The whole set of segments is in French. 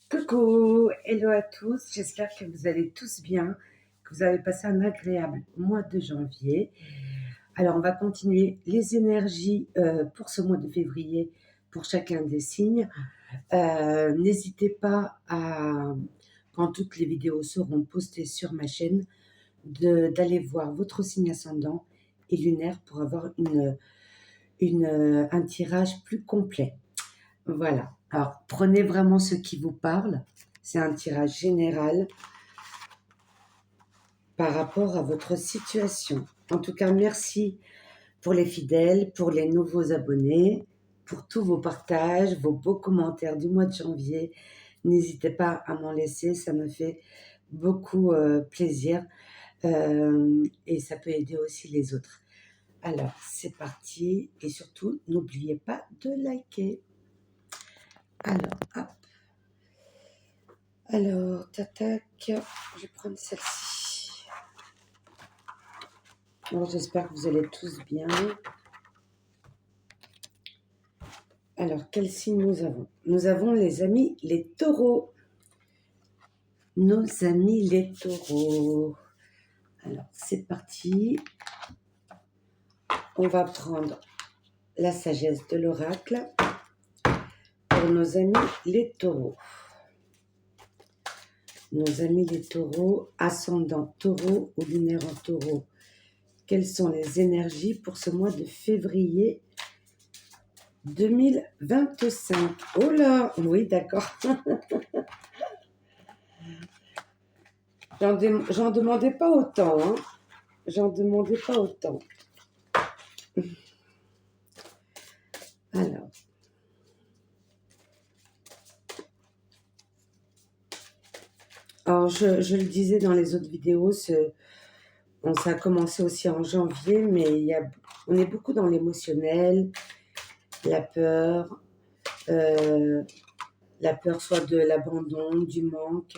Coucou, hello à tous, j'espère que vous allez tous bien, que vous avez passé un agréable mois de janvier. Alors on va continuer les énergies pour ce mois de février pour chacun des signes. N'hésitez pas à, quand toutes les vidéos seront postées sur ma chaîne, d'aller voir votre signe ascendant et lunaire pour avoir un tirage plus complet. Voilà. Alors, prenez vraiment ce qui vous parle. C'est un tirage général par rapport à votre situation. En tout cas, merci pour les fidèles, pour les nouveaux abonnés, pour tous vos partages, vos beaux commentaires du mois de janvier. N'hésitez pas à m'en laisser, ça me fait beaucoup plaisir et ça peut aider aussi les autres. Alors, c'est parti et surtout, n'oubliez pas de liker. Alors, hop. Alors, tac, je vais prendre celle-ci. Alors, j'espère que vous allez tous bien. Alors, quel signe nous avons? Nous avons les amis les taureaux. Nos amis les taureaux. Alors, c'est parti. On va prendre la sagesse de l'oracle pour nos amis les taureaux. Nos amis les taureaux, ascendant taureau ou lunaire en taureau. Quelles sont les énergies pour ce mois de février 2025? Oh là, oui, d'accord. J'en demandais pas autant, hein. J'en demandais pas autant. Alors je le disais dans les autres vidéos, ça a commencé aussi en janvier, mais on est beaucoup dans l'émotionnel, la peur soit de l'abandon, du manque.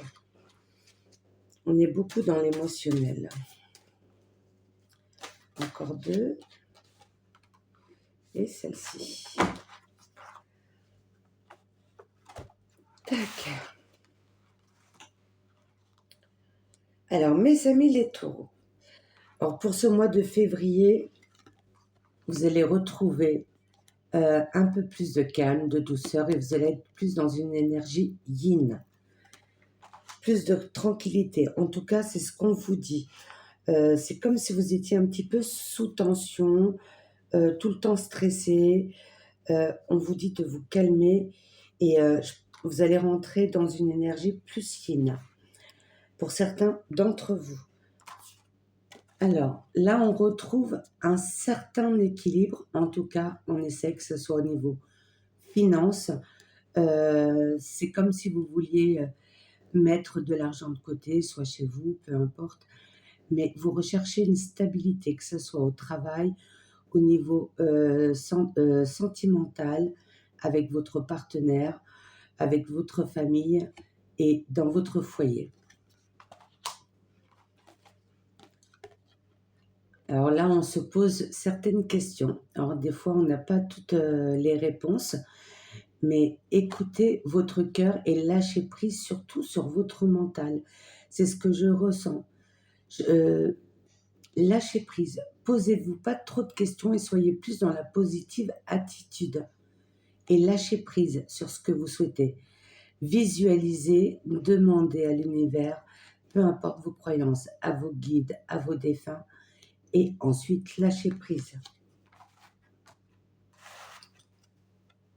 On est beaucoup dans l'émotionnel. Encore deux. Et celle-ci. Tac. Alors, mes amis les taureaux. Alors, pour ce mois de février, vous allez retrouver un peu plus de calme, de douceur, et vous allez être plus dans une énergie yin. Plus de tranquillité. En tout cas, c'est ce qu'on vous dit. C'est comme si vous étiez un petit peu sous tension, tout le temps stressé. On vous dit de vous calmer et vous allez rentrer dans une énergie plus yin pour certains d'entre vous. Alors, là, on retrouve un certain équilibre. En tout cas, on essaie que ce soit au niveau finance. C'est comme si vous vouliez mettre de l'argent de côté, soit chez vous, peu importe. Mais vous recherchez une stabilité, que ce soit au travail, au niveau sentimental, avec votre partenaire, avec votre famille et dans votre foyer. Alors là, on se pose certaines questions. Alors des fois, on n'a pas toutes les réponses, mais écoutez votre cœur et lâchez prise surtout sur votre mental. C'est ce que je ressens. Lâchez prise. Posez-vous pas trop de questions et soyez plus dans la positive attitude. Et lâchez prise sur ce que vous souhaitez. Visualisez, demandez à l'univers, peu importe vos croyances, à vos guides, à vos défunts, et ensuite lâchez prise.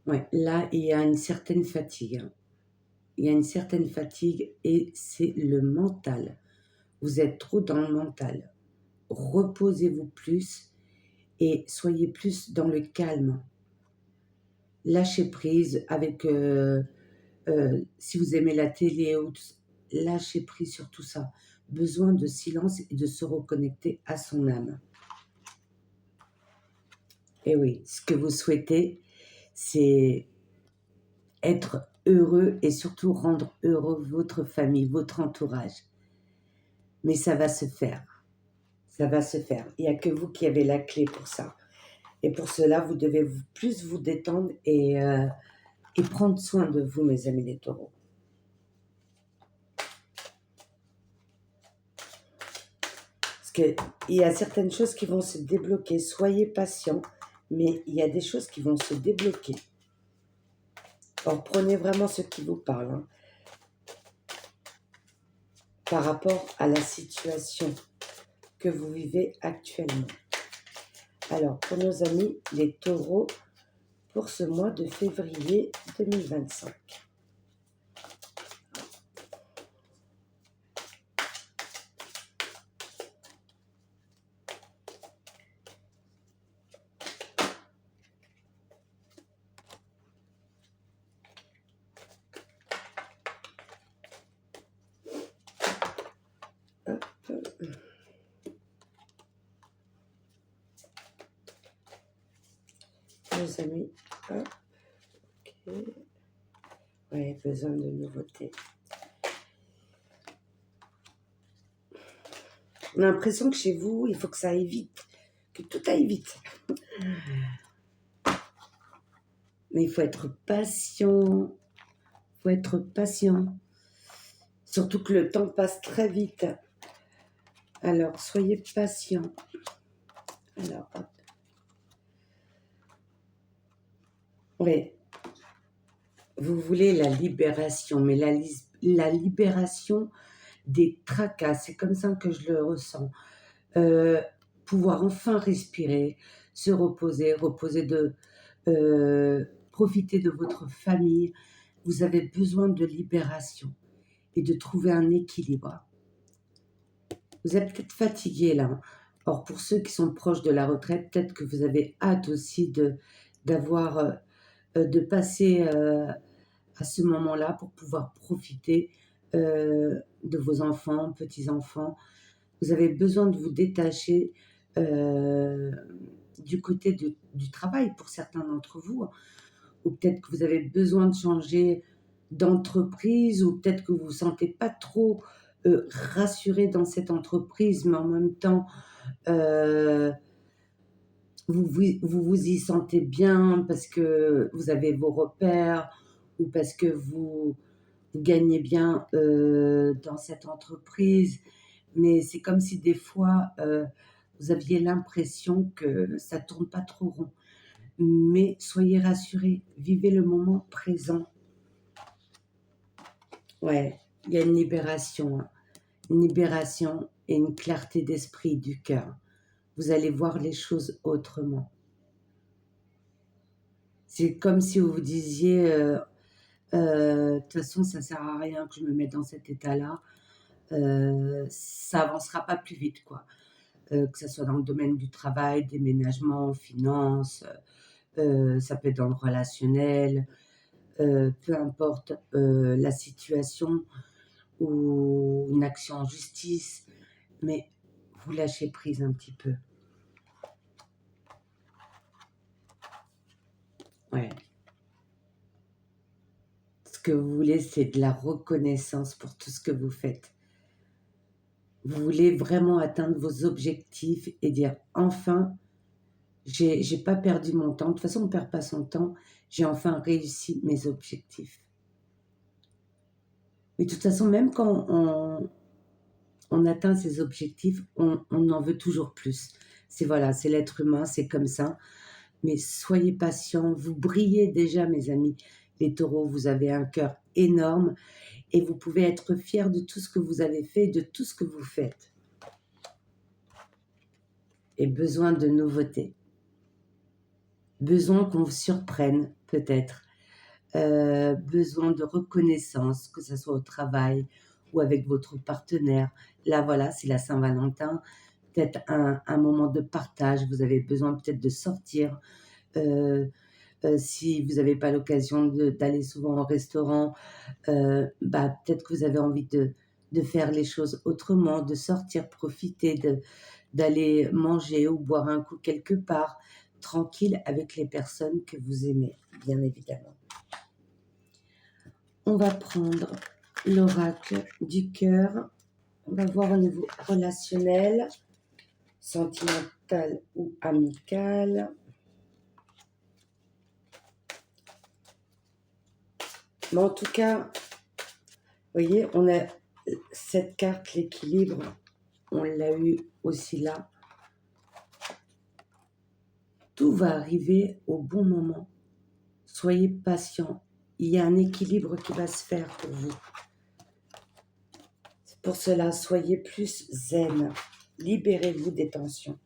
Ouais, là, il y a une certaine fatigue. Il y a une certaine fatigue et c'est le mental. Vous êtes trop dans le mental. Reposez-vous plus et soyez plus dans le calme. Lâchez prise avec, si vous aimez la télé, lâchez prise sur tout ça. Besoin de silence et de se reconnecter à son âme. Et oui, ce que vous souhaitez, c'est être heureux et surtout rendre heureux votre famille, votre entourage. Mais ça va se faire. Ça va se faire. Il n'y a que vous qui avez la clé pour ça. Et pour cela, vous devez plus vous détendre et prendre soin de vous, mes amis les taureaux. qu'il y a certaines choses qui vont se débloquer. Soyez patient, mais il y a des choses qui vont se débloquer. Alors, prenez vraiment ce qui vous parle, hein, par rapport à la situation que vous vivez actuellement. Alors, pour nos amis, les taureaux, pour ce mois de février 2025. Hop. Nos amis, hop. Ok. Ouais, besoin de nouveautés. On a l'impression que chez vous, il faut que ça aille vite, que tout aille vite. Mais il faut être patient. Il faut être patient. Surtout que le temps passe très vite. Alors, soyez patient. Alors, hop. Oui. Vous voulez la libération, mais la libération des tracas, c'est comme ça que je le ressens. Pouvoir enfin respirer, se reposer, profiter de votre famille. Vous avez besoin de libération et de trouver un équilibre. Vous êtes peut-être fatigué là. Or, pour ceux qui sont proches de la retraite, peut-être que vous avez hâte aussi de passer à ce moment-là pour pouvoir profiter de vos enfants, petits-enfants. Vous avez besoin de vous détacher du côté du travail pour certains d'entre vous, ou peut-être que vous avez besoin de changer d'entreprise, ou peut-être que vous ne vous sentez pas trop rassuré dans cette entreprise, mais en même temps, euh, vous y sentez bien parce que vous avez vos repères, ou parce que vous gagnez bien dans cette entreprise, mais c'est comme si des fois, vous aviez l'impression que ça tourne pas trop rond. Mais soyez rassurés, vivez le moment présent. Ouais, il y a une libération, hein. Une libération et une clarté d'esprit du cœur. Vous allez voir les choses autrement. C'est comme si vous vous disiez, de toute façon, ça sert à rien que je me mette dans cet état-là. Ça avancera pas plus vite, quoi. Que ce soit dans le domaine du travail, déménagement, finance, ça peut être dans le relationnel, peu importe la situation ou une action en justice, mais vous lâchez prise un petit peu. Ouais. Ce que vous voulez, c'est de la reconnaissance pour tout ce que vous faites. Vous voulez vraiment atteindre vos objectifs et dire enfin, j'ai pas perdu mon temps. De toute façon, on ne perd pas son temps. J'ai enfin réussi mes objectifs. Mais de toute façon, même quand on atteint ses objectifs, on en veut toujours plus. C'est voilà, c'est l'être humain, c'est comme ça. Mais soyez patients, vous brillez déjà, mes amis. Les taureaux, vous avez un cœur énorme et vous pouvez être fiers de tout ce que vous avez fait, de tout ce que vous faites. Et besoin de nouveautés. Besoin qu'on vous surprenne, peut-être. Besoin de reconnaissance, que ce soit au travail ou avec votre partenaire. Là, voilà, c'est la Saint-Valentin. Peut-être un moment de partage. Vous avez besoin peut-être de sortir. Si vous n'avez pas l'occasion d'aller souvent au restaurant, peut-être que vous avez envie de faire les choses autrement, de sortir, profiter, d'aller manger ou boire un coup quelque part, tranquille avec les personnes que vous aimez, bien évidemment. On va prendre l'oracle du cœur. On va voir au niveau relationnel, sentimental ou amical. Mais en tout cas, vous voyez, on a cette carte, l'équilibre. on l'a eu aussi là. Tout va arriver au bon moment. Soyez patient. Il y a un équilibre qui va se faire pour vous. Pour cela, soyez plus zen. Libérez-vous des tensions.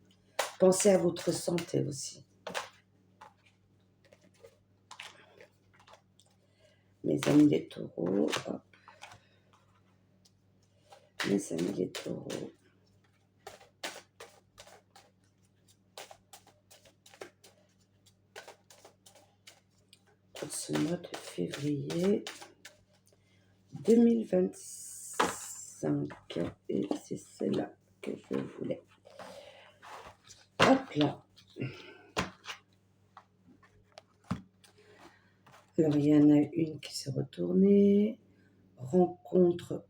Pensez à votre santé aussi. Mes amis les taureaux. Hop. Mes amis les taureaux. Pour ce mois de février 2025. Et c'est celle-là que je voulais. Hop là. Alors, il y en a une qui s'est retournée. Rencontre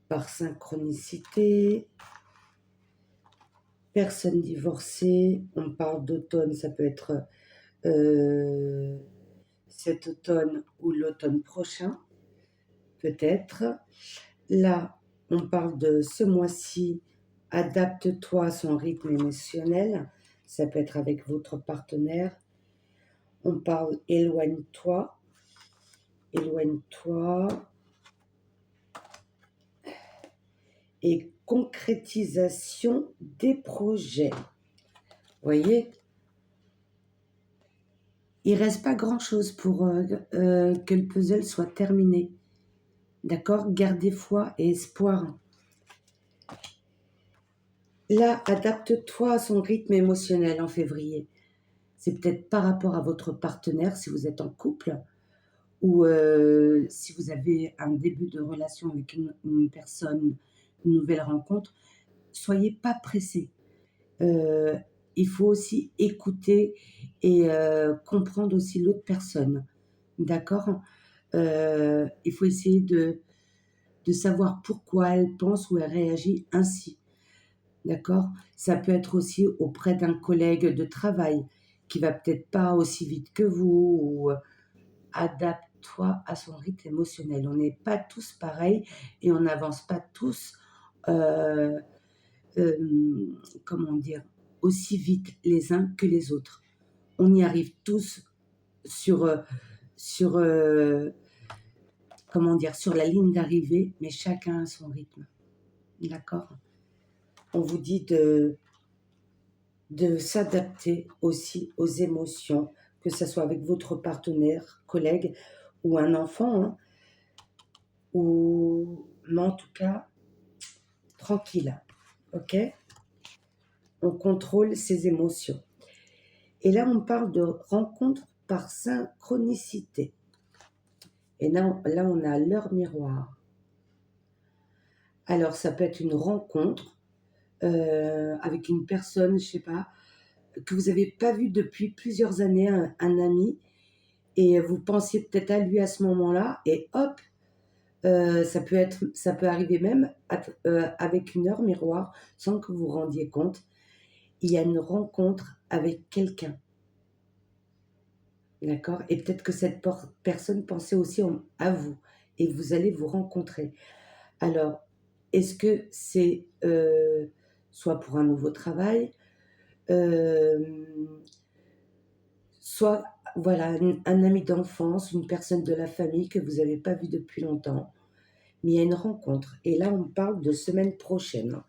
par synchronicité. Personne divorcée. On parle d'automne, ça peut être cet automne ou l'automne prochain, peut-être. Là, on parle de ce mois-ci. Adapte-toi à son rythme émotionnel. Ça peut être avec votre partenaire. On parle éloigne-toi. Éloigne-toi. Et concrétisation des projets. Vous voyez, il ne reste pas grand-chose pour que le puzzle soit terminé. D'accord? Gardez foi et espoir. Là, adapte-toi à son rythme émotionnel en février. C'est peut-être par rapport à votre partenaire si vous êtes en couple ou si vous avez un début de relation avec une personne, une nouvelle rencontre. Soyez pas pressés. Il faut aussi écouter et comprendre aussi l'autre personne. D'accord? Il faut essayer de savoir pourquoi elle pense ou elle réagit ainsi. D'accord? Ça peut être aussi auprès d'un collègue de travail qui va peut-être pas aussi vite que vous ou adapte-toi à son rythme émotionnel. On n'est pas tous pareils et on n'avance pas tous, comment dire, aussi vite les uns que les autres. On y arrive tous sur comment dire, sur la ligne d'arrivée, mais chacun a son rythme. D'accord? On vous dit de s'adapter aussi aux émotions, que ce soit avec votre partenaire, collègue ou un enfant, hein, mais en tout cas, tranquille, ok? On contrôle ses émotions. Et là, on parle de rencontre par synchronicité. Et là, on a l'heure miroir. Alors, ça peut être une rencontre avec une personne, je sais pas, que vous n'avez pas vu depuis plusieurs années, un ami, et vous pensiez peut-être à lui à ce moment-là, et hop, ça peut arriver même avec une heure miroir, sans que vous vous rendiez compte. Il y a une rencontre avec quelqu'un. D'accord? Et peut-être que cette personne pensait aussi à vous, et vous allez vous rencontrer. Alors, est-ce que c'est soit pour un nouveau travail, soit voilà, un ami d'enfance, une personne de la famille que vous n'avez pas vu depuis longtemps, mais il y a une rencontre. Et là, on parle de semaine prochaine.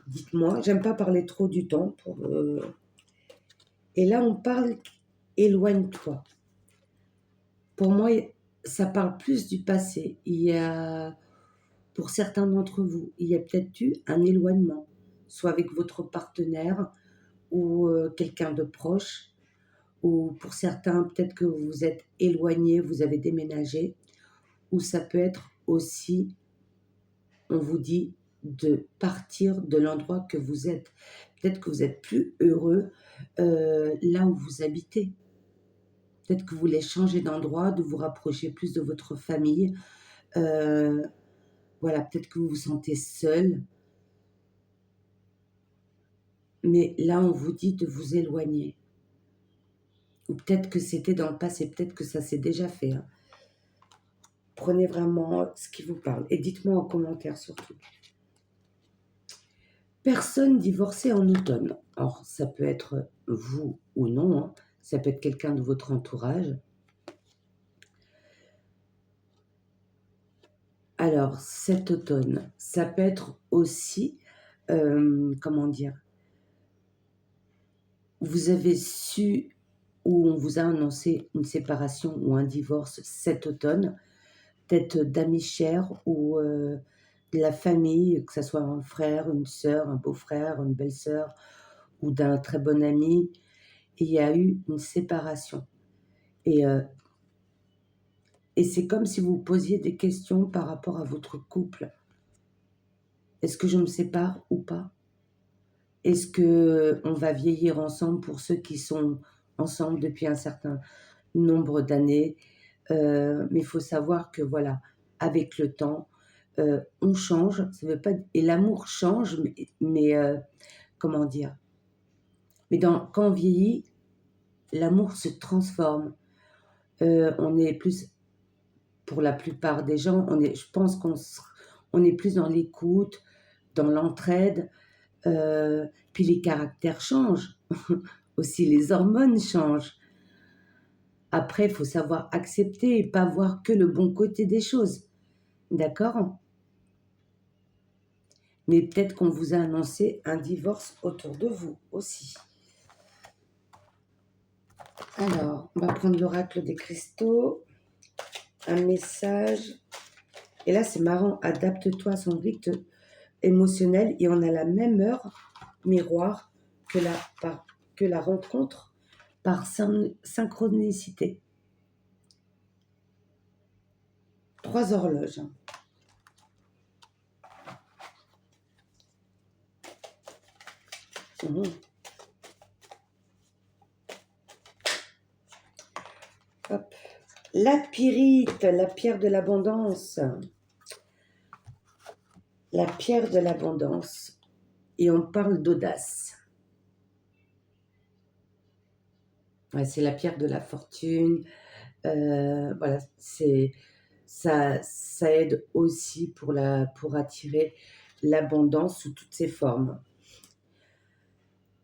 Dites-moi, j'aime pas parler trop du temps. Et là, on parle éloigne-toi. Pour moi, ça parle plus du passé. Il y a, pour certains d'entre vous, il y a peut-être eu un éloignement, soit avec votre partenaire ou quelqu'un de proche, ou pour certains, peut-être que vous vous êtes éloigné, vous avez déménagé, ou ça peut être aussi, on vous dit de partir de l'endroit que vous êtes. Peut-être que vous êtes plus heureux là où vous habitez. Peut-être que vous voulez changer d'endroit, de vous rapprocher plus de votre famille. Voilà, peut-être que vous vous sentez seul. Mais là, on vous dit de vous éloigner. Ou peut-être que c'était dans le passé, peut-être que ça s'est déjà fait. Hein. Prenez vraiment ce qui vous parle. Et dites-moi en commentaire surtout. personne divorcée en automne. Alors, ça peut être vous ou non, hein. Ça peut être quelqu'un de votre entourage. Alors, cet automne, ça peut être aussi, comment dire, vous avez su ou on vous a annoncé une séparation ou un divorce cet automne, peut-être d'amis chers ou de la famille, que ce soit un frère, une sœur, un beau-frère, une belle-sœur ou d'un très bon ami. Et il y a eu une séparation. Et, euh, et c'est comme si vous posiez des questions par rapport à votre couple. Est-ce que je me sépare ou pas? Est-ce que on va vieillir ensemble pour ceux qui sont ensemble depuis un certain nombre d'années? Mais il faut savoir que voilà, avec le temps, on change. Ça veut pas et l'amour change, mais comment dire? Mais quand on vieillit, l'amour se transforme. On est plus, pour la plupart des gens, je pense on est plus dans l'écoute, dans l'entraide. Puis les caractères changent. Aussi les hormones changent. Après, il faut savoir accepter et pas voir que le bon côté des choses. D'accord? Mais peut-être qu'on vous a annoncé un divorce autour de vous aussi. Alors, on va prendre l'oracle des cristaux. Un message. Et là, c'est marrant. Adapte-toi à son rythme émotionnel. Et on a la même heure miroir que la rencontre par synchronicité. 3 horloges. Mmh. Hop. La pyrite, la pierre de l'abondance. La pierre de l'abondance. Et on parle d'audace. Ouais, c'est la pierre de la fortune. Voilà, ça aide aussi pour attirer l'abondance sous toutes ses formes.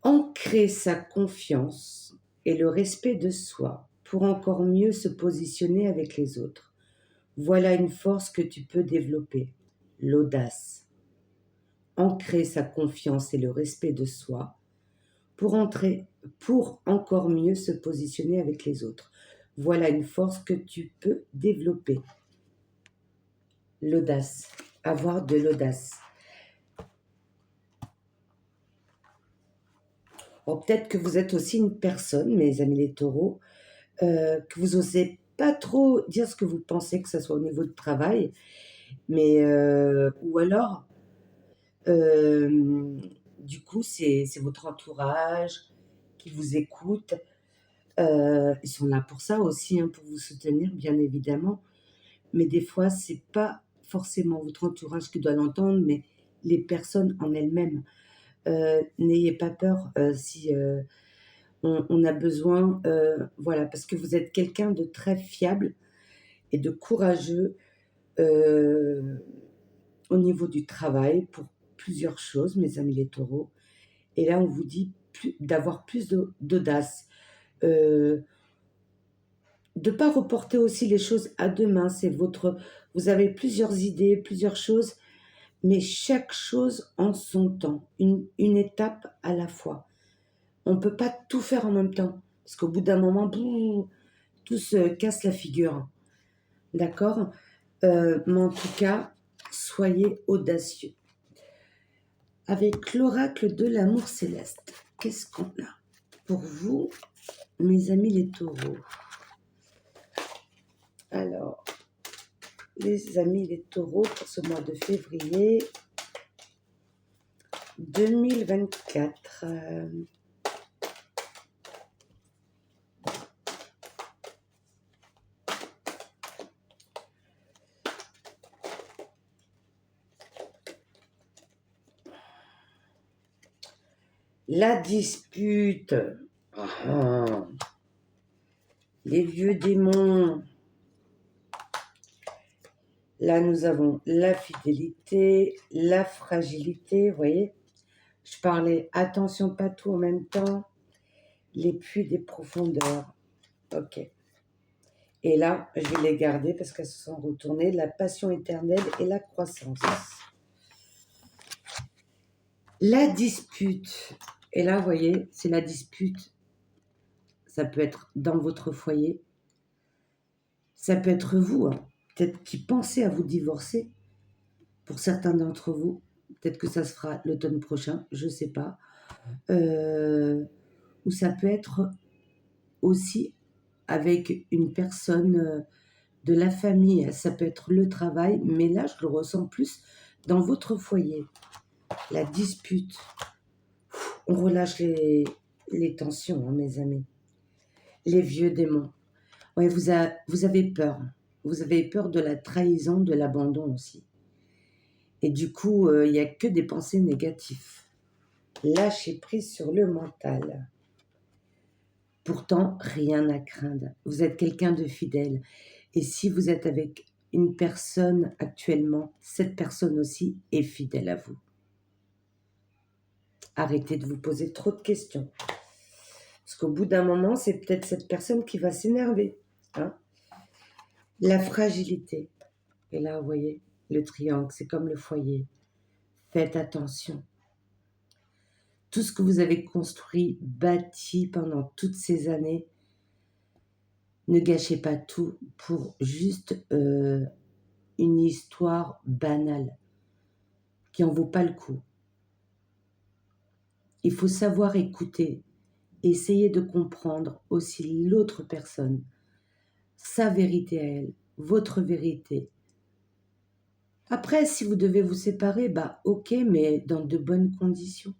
Ancrer sa confiance et le respect de soi pour encore mieux se positionner avec les autres. Voilà une force que tu peux développer, l'audace. Ancrer sa confiance et le respect de soi pour encore mieux se positionner avec les autres. Voilà une force que tu peux développer. L'audace, avoir de l'audace. Bon, peut-être que vous êtes aussi une personne, mes amis les taureaux, que vous osez pas trop dire ce que vous pensez, que ce soit au niveau de travail, mais ou alors, du coup, c'est votre entourage qui vous écoute. Ils sont là pour ça aussi, hein, pour vous soutenir, bien évidemment. Mais des fois, c'est pas forcément votre entourage qui doit l'entendre, mais les personnes en elles-mêmes. N'ayez pas peur si on a besoin, voilà, parce que vous êtes quelqu'un de très fiable et de courageux au niveau du travail pour plusieurs choses, mes amis les taureaux. Et là, on vous dit d'avoir plus d'audace. De ne pas reporter aussi les choses à demain. Vous avez plusieurs idées, plusieurs choses, mais chaque chose en son temps, une étape à la fois. On ne peut pas tout faire en même temps, parce qu'au bout d'un moment, tout se casse la figure. D'accord? Mais en tout cas, soyez audacieux. Avec l'oracle de l'amour céleste, qu'est-ce qu'on a pour vous, mes amis les taureaux? Alors, les amis les taureaux, pour ce mois de février 2024. La dispute. Ah. Les vieux démons. Là, nous avons la fidélité, la fragilité, vous voyez, Je parlais, attention, pas tout en même temps. Les puits des profondeurs. Ok. Et là, je vais les garder parce qu'elles se sont retournées. La passion éternelle et la croissance. La dispute. Et là, vous voyez, c'est la dispute. Ça peut être dans votre foyer. Ça peut être vous, hein. Peut-être qui pensez à vous divorcer. Pour certains d'entre vous. Peut-être que ça se fera l'automne prochain. Je ne sais pas. Ou ça peut être aussi avec une personne de la famille. Ça peut être le travail. Mais là, je le ressens plus dans votre foyer. La dispute. On relâche les tensions, hein, mes amis. Les vieux démons. Ouais, vous avez peur. Vous avez peur de la trahison, de l'abandon aussi. Et du coup, il n'y a que des pensées négatives. Lâchez prise sur le mental. Pourtant, rien à craindre. Vous êtes quelqu'un de fidèle. Et si vous êtes avec une personne actuellement, cette personne aussi est fidèle à vous. Arrêtez de vous poser trop de questions. Parce qu'au bout d'un moment, c'est peut-être cette personne qui va s'énerver. Hein. La fragilité. Et là, vous voyez, le triangle, c'est comme le foyer. Faites attention. Tout ce que vous avez construit, bâti pendant toutes ces années, ne gâchez pas tout pour juste une histoire banale qui n'en vaut pas le coup. Il faut savoir écouter, essayer de comprendre aussi l'autre personne, sa vérité à elle, votre vérité. Après, si vous devez vous séparer, bah ok, mais dans de bonnes conditions.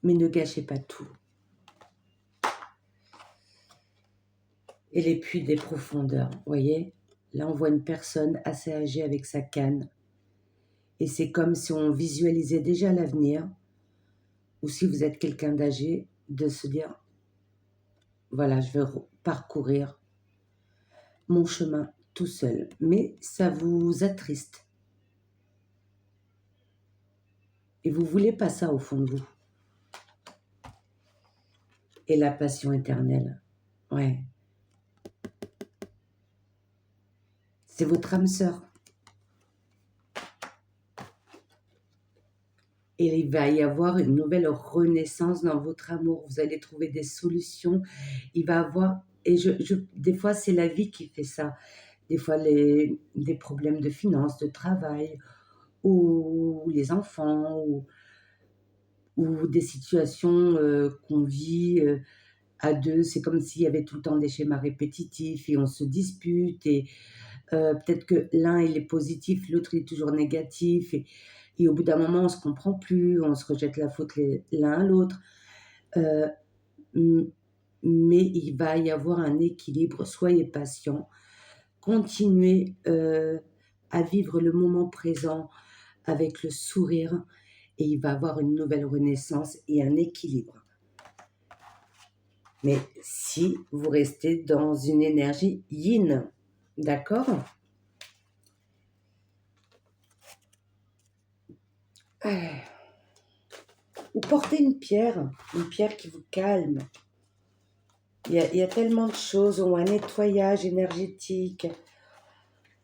Mais ne gâchez pas tout. Et les puits des profondeurs, vous voyez, là on voit une personne assez âgée avec sa canne. Et c'est comme si on visualisait déjà l'avenir, ou si vous êtes quelqu'un d'âgé, de se dire, voilà, je vais parcourir mon chemin tout seul. Mais ça vous attriste. Et vous ne voulez pas ça au fond de vous. Et la passion éternelle, ouais. C'est votre âme sœur. Et il va y avoir une nouvelle renaissance dans votre amour. Vous allez trouver des solutions. Il va y avoir... Et des fois, c'est la vie qui fait ça. Des fois, des problèmes de finances, de travail, ou les enfants, ou des situations qu'on vit à deux. C'est comme s'il y avait tout le temps des schémas répétitifs et on se dispute. Et peut-être que l'un, il est positif, l'autre, il est toujours négatif. Et au bout d'un moment, on ne se comprend plus, on se rejette la faute l'un à l'autre. Mais il va y avoir un équilibre. Soyez patient. Continuez à vivre le moment présent avec le sourire. Et il va y avoir une nouvelle renaissance et un équilibre. Mais si vous restez dans une énergie yin, d'accord ? Ou portez une pierre qui vous calme. Il y a tellement de choses, ou un nettoyage énergétique.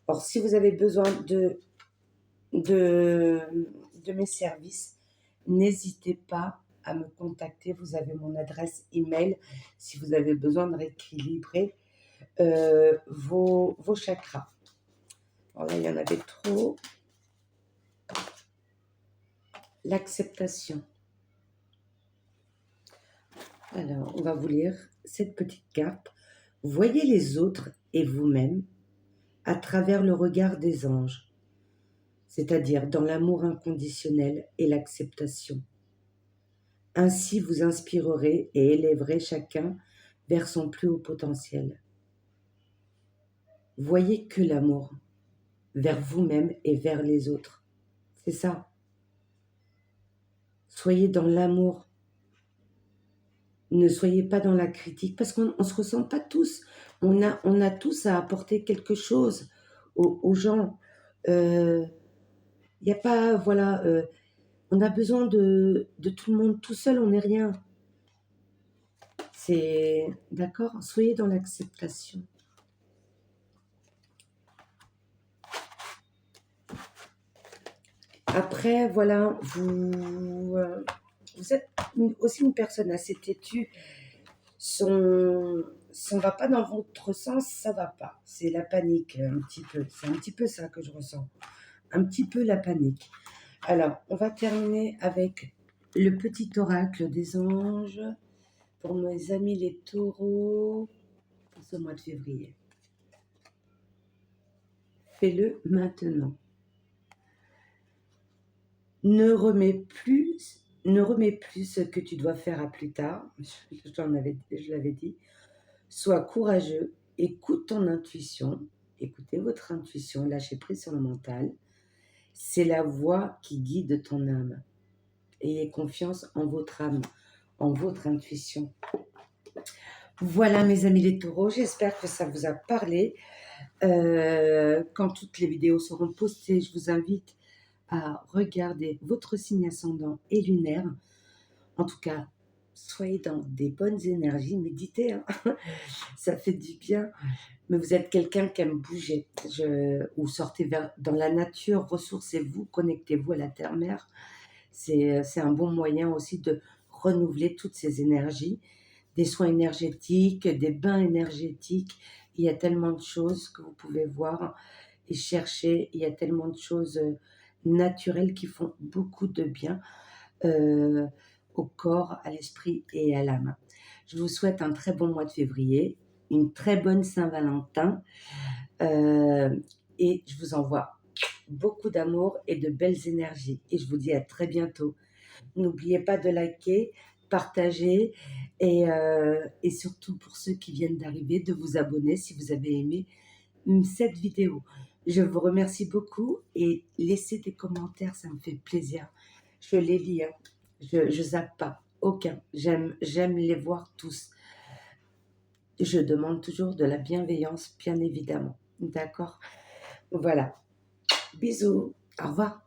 Alors, si vous avez besoin de mes services, n'hésitez pas à me contacter. Vous avez mon adresse email si vous avez besoin de rééquilibrer vos chakras. Alors là, il y en avait trop. L'acceptation. Alors, on va vous lire cette petite carte. Voyez les autres et vous-même à travers le regard des anges, c'est-à-dire dans l'amour inconditionnel et l'acceptation. Ainsi, vous inspirerez et élèverez chacun vers son plus haut potentiel. Voyez que l'amour vers vous-même et vers les autres. C'est ça. Soyez dans l'amour. Ne soyez pas dans la critique parce qu'on ne se ressent pas tous. On a tous à apporter quelque chose aux gens. Il n'y a pas, voilà, On a besoin de tout le monde. Tout seul, on n'est rien. C'est d'accord? Soyez dans l'acceptation. Après, voilà, vous êtes aussi une personne assez têtue. Si on va pas dans votre sens, ça va pas. C'est la panique, un petit peu. C'est un petit peu ça que je ressens. Un petit peu la panique. Alors, on va terminer avec le petit oracle des anges pour mes amis les taureaux pour ce mois de février. Fais-le maintenant. Ne remets plus ce que tu dois faire à plus tard. Je l'avais dit. Sois courageux, écoute ton intuition, écoutez votre intuition, lâchez prise sur le mental. C'est la voix qui guide ton âme. Ayez confiance en votre âme, en votre intuition. Voilà mes amis les taureaux, j'espère que ça vous a parlé. Quand toutes les vidéos seront postées, je vous invite à regarder votre signe ascendant et lunaire. En tout cas, soyez dans des bonnes énergies, méditez, hein. Ça fait du bien. Mais vous êtes quelqu'un qui aime bouger. Ou sortez dans la nature, ressourcez-vous, connectez-vous à la terre-mère. C'est un bon moyen aussi de renouveler toutes ces énergies. Des soins énergétiques, des bains énergétiques. Il y a tellement de choses que vous pouvez voir et chercher. Il y a tellement de choses naturelles qui font beaucoup de bien au corps, à l'esprit et à l'âme. Je vous souhaite un très bon mois de février, une très bonne Saint-Valentin et je vous envoie beaucoup d'amour et de belles énergies. Et je vous dis à très bientôt. N'oubliez pas de liker, partager et surtout pour ceux qui viennent d'arriver, de vous abonner si vous avez aimé cette vidéo. Je vous remercie beaucoup et laissez des commentaires, ça me fait plaisir. Je les lis, hein. Je zappe pas, aucun. J'aime les voir tous. Je demande toujours de la bienveillance, bien évidemment. D'accord? Voilà. Bisous. Au revoir.